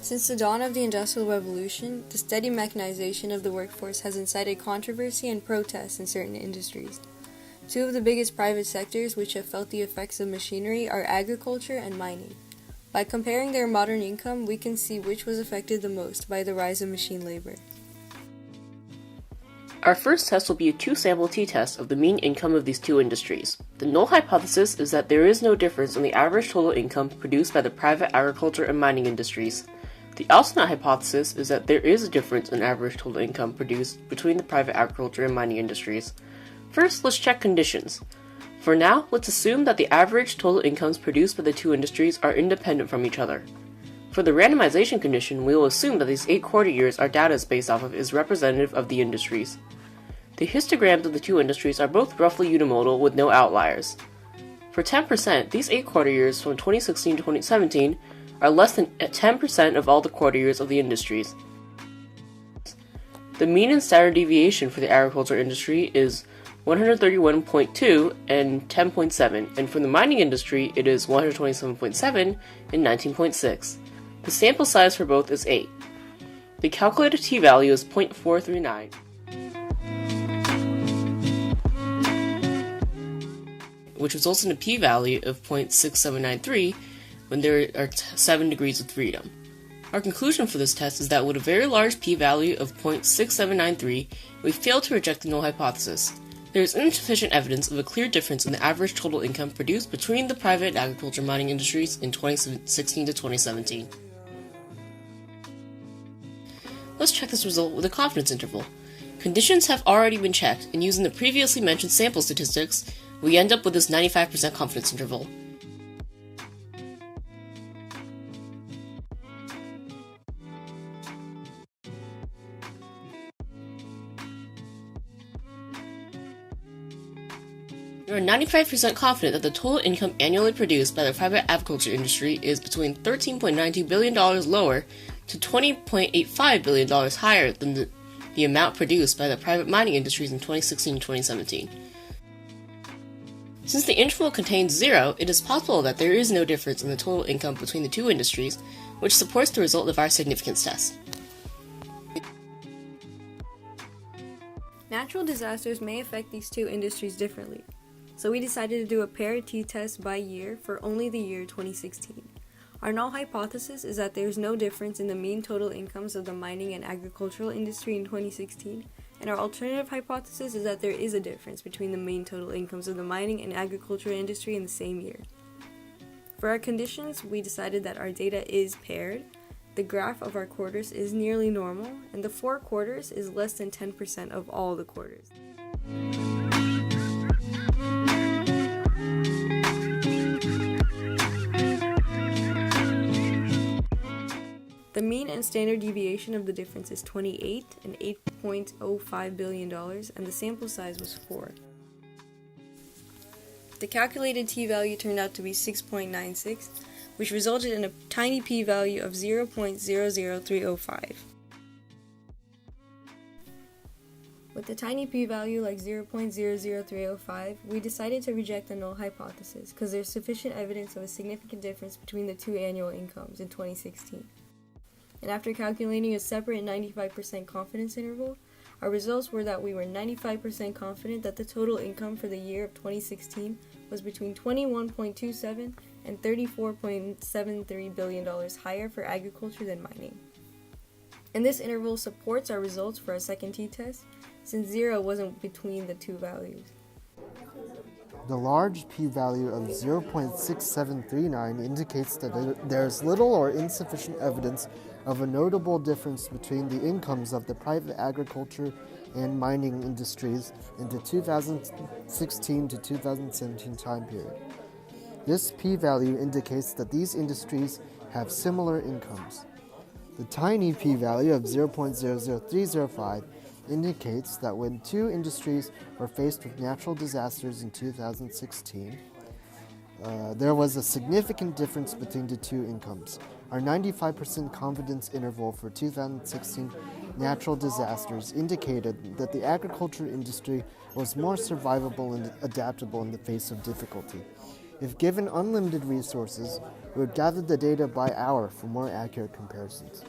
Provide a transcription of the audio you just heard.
Since the dawn of the Industrial Revolution, the steady mechanization of the workforce has incited controversy and protests in certain industries. Two of the biggest private sectors which have felt the effects of machinery are agriculture and mining. By comparing their modern income, we can see which was affected the most by the rise of machine labor. Our first test will be a two-sample t-test of the mean income of these two industries. The null hypothesis is that there is no difference in the average total income produced by the private agriculture and mining industries. The alternate hypothesis is that there is a difference in average total income produced between the private agriculture and mining industries. First, let's check conditions. For now, let's assume that the average total incomes produced by the two industries are independent from each other. For the randomization condition, we will assume that these 8 quarter years our data is based off of is representative of the industries. The histograms of the two industries are both roughly unimodal with no outliers. For 10%, these 8 quarter years from 2016 to 2017 are less than 10% of all the quarter years of the industries. The mean and standard deviation for the agriculture industry is 131.2 and 10.7, and for the mining industry it is 127.7 and 19.6. The sample size for both is 8. The calculated t-value is 0.439, which results in a p-value of 0.6793 when there are 7 degrees of freedom. Our conclusion for this test is that with a very large p-value of 0.6793, we fail to reject the null hypothesis. There is insufficient evidence of a clear difference in the average total income produced between the private and agriculture mining industries in 2016 to 2017. Let's check this result with a confidence interval. Conditions have already been checked, and using the previously mentioned sample statistics, we end up with this 95% confidence interval. We are 95% confident that the total income annually produced by the private agriculture industry is between $13.92 billion lower to $20.85 billion higher than the amount produced by the private mining industries in 2016 and 2017. Since the interval contains 0, it is possible that there is no difference in the total income between the two industries, which supports the result of our significance test. Natural disasters may affect these two industries differently, so we decided to do a paired t-test by year for only the year 2016. Our null hypothesis is that there is no difference in the mean total incomes of the mining and agricultural industry in 2016, and our alternative hypothesis is that there is a difference between the mean total incomes of the mining and agricultural industry in the same year. For our conditions, we decided that our data is paired, the graph of our quarters is nearly normal, and the 4 quarters is less than 10% of all the quarters. The mean and standard deviation of the difference is 28 and $8.05 billion, and the sample size was 4. The calculated t-value turned out to be 6.96, which resulted in a tiny p-value of 0.00305. With a tiny p-value like 0.00305, we decided to reject the null hypothesis because there's sufficient evidence of a significant difference between the two annual incomes in 2016. And after calculating a separate 95% confidence interval, our results were that we were 95% confident that the total income for the year of 2016 was between $21.27 and $34.73 billion higher for agriculture than mining. And this interval supports our results for our second t-test, since 0 wasn't between the two values. The large p-value of 0.6739 indicates that there is little or insufficient evidence of a notable difference between the incomes of the private agriculture and mining industries in the 2016 to 2017 time period. This p-value indicates that these industries have similar incomes. The tiny p-value of 0.00305 indicates that when two industries were faced with natural disasters in 2016, there was a significant difference between the two incomes. Our 95% confidence interval for 2016 natural disasters indicated that the agriculture industry was more survivable and adaptable in the face of difficulty. If given unlimited resources, we would gather the data by hour for more accurate comparisons.